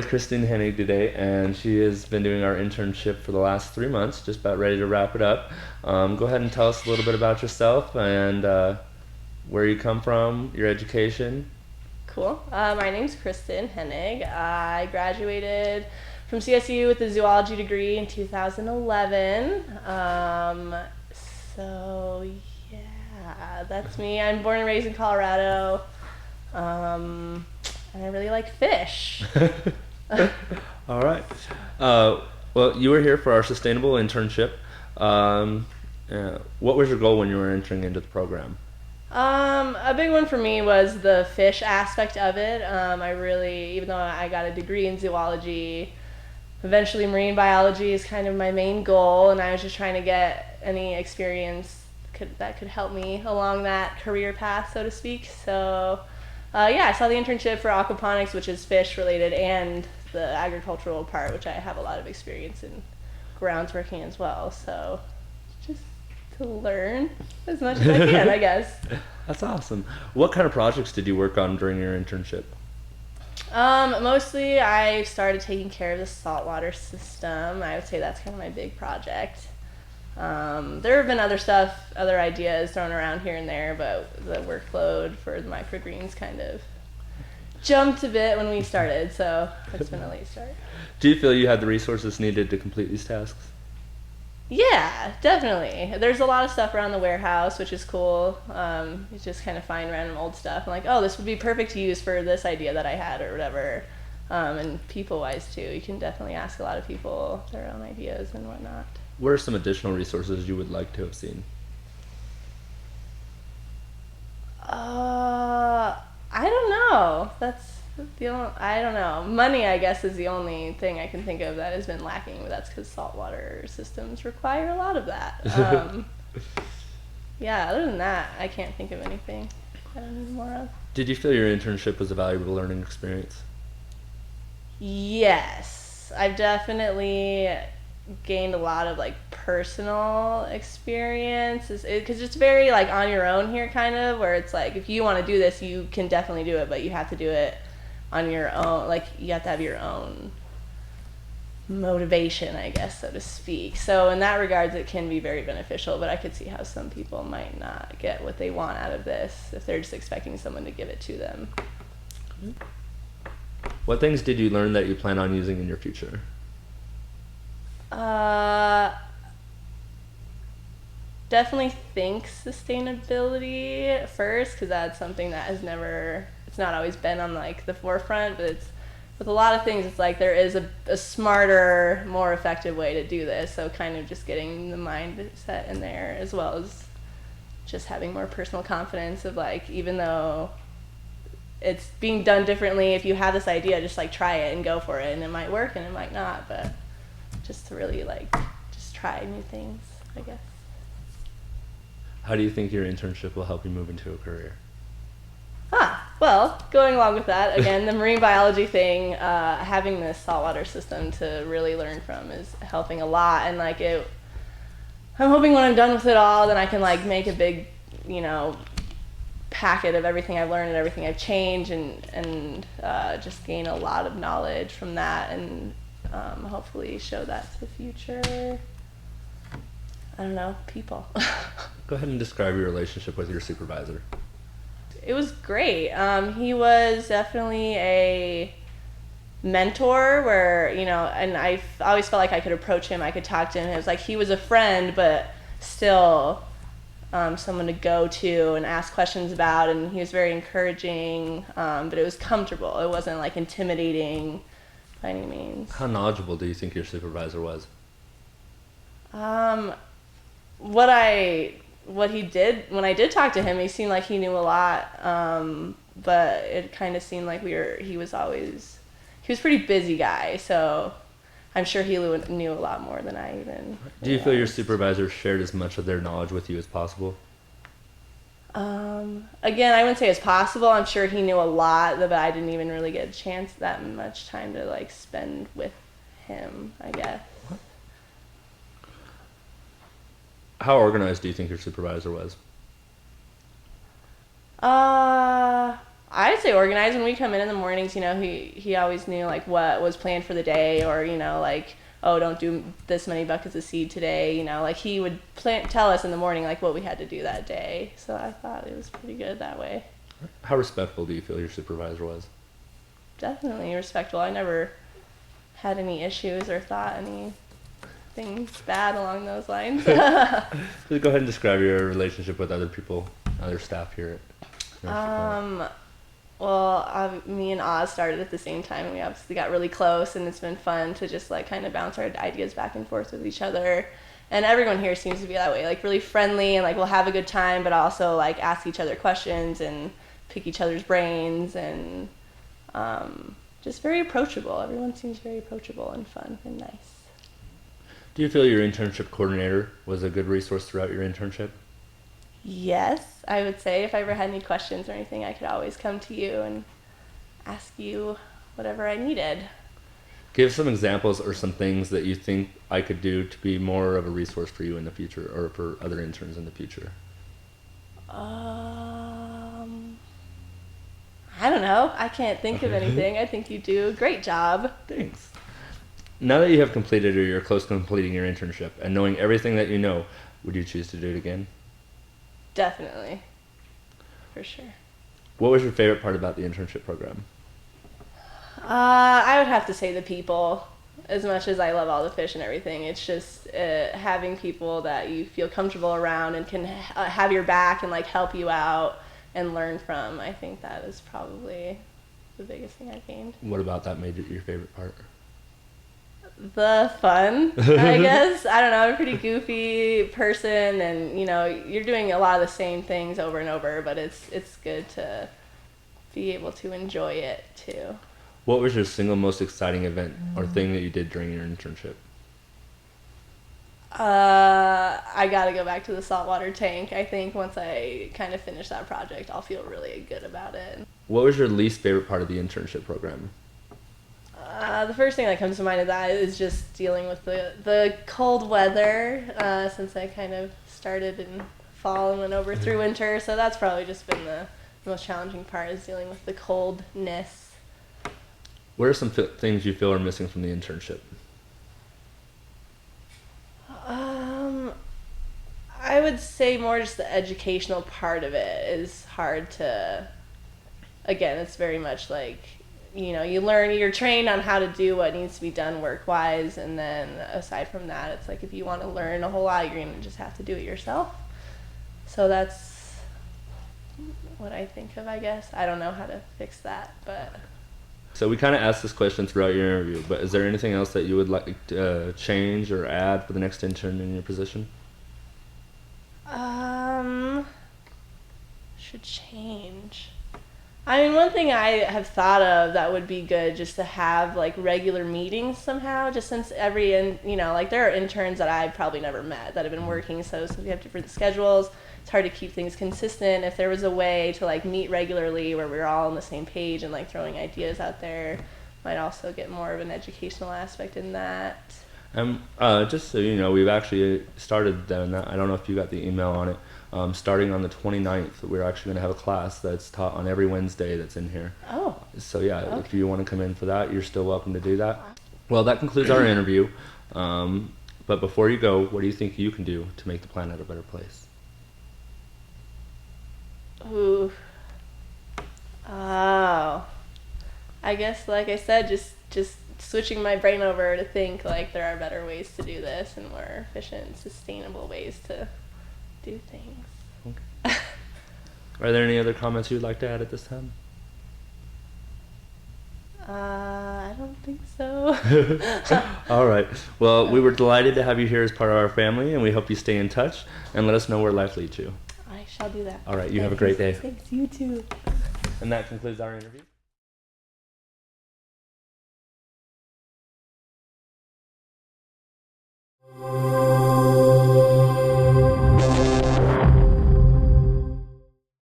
with Kristen Hennig today, and she has been doing our internship for the last 3 months, just about ready to wrap it up. Go ahead and tell us a little bit about yourself and where you come from, your education. Cool. My name's Kristen Hennig. I graduated from CSU with a zoology degree in 2011. So, yeah, that's me. I'm born and raised in Colorado. And I really like fish. All right. Well, you were here for our sustainable internship. What was your goal when you were entering into the program? A big one for me was the fish aspect of it. I really, even though I got a degree in zoology, eventually marine biology is kind of my main goal, and I was just trying to get any experience that could help me along that career path, so to speak. So, yeah, I saw the internship for aquaponics, which is fish related, and the agricultural part, which I have a lot of experience in grounds working as well. So, just to learn as much as I can, I guess. That's awesome. What kind of projects did you work on during your internship? Mostly I started taking care of the saltwater system. I would say that's kind of my big project. There have been other ideas thrown around here and there, but the workload for the microgreens kind of jumped a bit when we started, so it's been a late start. Do you feel you had the resources needed to complete these tasks? Yeah, definitely. There's a lot of stuff around the warehouse, which is cool. You just kind of find random old stuff and like, oh, this would be perfect to use for this idea that I had or whatever. And people-wise too, you can definitely ask a lot of people their own ideas and whatnot. What are some additional resources you would like to have seen? I don't know. I don't know. Money, I guess, is the only thing I can think of that has been lacking, but that's because saltwater systems require a lot of that. Yeah, other than that, I can't think of anything that I need more of. Did you feel your internship was a valuable learning experience? Yes, I've definitely gained a lot of like personal experience because it's very like on your own here kind of, where it's like if you want to do this you can definitely do it, but you have to do it on your own. Like you have to have your own motivation, I guess, so to speak. So in that regards it can be very beneficial, but I could see how some people might not get what they want out of this if they're just expecting someone to give it to them. What things did you learn that you plan on using in your future? Definitely think sustainability first, because that's something that it's not always been on like the forefront, but it's with a lot of things it's like there is a smarter, more effective way to do this, so kind of just getting the mindset in there, as well as just having more personal confidence of like, even though it's being done differently, if you have this idea, just like try it and go for it, and it might work and it might not, but just to really like just try new things, I guess. How do you think your internship will help you move into a career? Well, going along with that, again, the marine biology thing, having this saltwater system to really learn from is helping a lot, and like I'm hoping when I'm done with it all, then I can like make a big, packet of everything I've learned and everything I've changed, and just gain a lot of knowledge from that, and hopefully show that to the future, I don't know, people. Go ahead and describe your relationship with your supervisor. It was great. He was definitely a mentor where, and I always felt like I could approach him, I could talk to him. It was like he was a friend, but still someone to go to and ask questions about, and he was very encouraging, but it was comfortable. It wasn't like intimidating by any means. How knowledgeable do you think your supervisor was? What he did, when I did talk to him, he seemed like he knew a lot, but it kind of seemed like he was a pretty busy guy, so I'm sure he knew a lot more than I even Do you feel your supervisor shared as much of their knowledge with you as possible? Again, I wouldn't say it's possible. I'm sure he knew a lot, but I didn't even really get that much time to like spend with him, I guess. How organized do you think your supervisor was? I I'd say organized. When we come in the mornings, you know, he always knew like what was planned for the day, or you know, like, oh, don't do this many buckets of seed today. You know, like he would tell us in the morning like what we had to do that day. So I thought it was pretty good that way. How respectful do you feel your supervisor was? Definitely respectful. I never had any issues or thought anything bad along those lines. Go ahead and describe your relationship with other people, other staff here at Nourish. Well, me and Oz started at the same time, and we obviously got really close, and it's been fun to just like kind of bounce our ideas back and forth with each other. And everyone here seems to be that way, like really friendly, and like we'll have a good time, but also like ask each other questions and pick each other's brains, and just very approachable. Everyone seems very approachable and fun and nice. Do you feel your internship coordinator was a good resource throughout your internship? Yes, I would say if I ever had any questions or anything, I could always come to you and ask you whatever I needed. Give some examples or some things that you think I could do to be more of a resource for you in the future, or for other interns in the future. I don't know. I can't think of anything. I think you do a great job. Thanks. Now that you have completed or you're close to completing your internship and knowing everything that you know, would you choose to do it again? Definitely. For sure. What was your favorite part about the internship program? I would have to say the people. As much as I love all the fish and everything, it's just having people that you feel comfortable around and can have your back and like help you out and learn from. I think that is probably the biggest thing I gained. What about that made it your favorite part? The fun, I guess. I don't know. I'm a pretty goofy person, and you know, you're doing a lot of the same things over and over, but it's good to be able to enjoy it too. What was your single most exciting event or thing that you did during your internship? I gotta go back to the saltwater tank. I think once I kind of finish that project, I'll feel really good about it. What was your least favorite part of the internship program? The first thing that comes to mind of that is just dealing with the cold weather, since I kind of started in fall and went over through winter, so that's probably just been the most challenging part, is dealing with the coldness. What are some things you feel are missing from the internship? I would say more just the educational part of it is hard to, again, it's very much like, you know, you're trained on how to do what needs to be done work-wise, and then aside from that, it's like if you want to learn a whole lot, you're going to just have to do it yourself. So that's what I think of, I guess. I don't know how to fix that, but... So we kind of asked this question throughout your interview, but is there anything else that you would like to change or add for the next intern in your position? Should change. I mean, one thing I have thought of that would be good just to have like regular meetings somehow, just since you know, like there are interns that I've probably never met that have been working, so since we have different schedules, it's hard to keep things consistent. If there was a way to like meet regularly where we're all on the same page and like throwing ideas out there, might also get more of an educational aspect in that. Just so you know, we've actually started doing that. I don't know if you got the email on it. Starting on the 29th, we're actually going to have a class that's taught on every Wednesday that's in here. Oh. So yeah, Okay. If you want to come in for that, you're still welcome to do that. Well, that concludes our interview. But before you go, what do you think you can do to make the planet a better place? Ooh. Oh. I guess, like I said, just switching my brain over to think like there are better ways to do this and more efficient, sustainable ways to do things. Okay. Are there any other comments you'd like to add at this time? I don't think so. All right. Well, we were delighted to have you here as part of our family, and we hope you stay in touch and let us know where life leads you. I shall do that. All right. You have a great day. Thanks. You too. And that concludes our interview.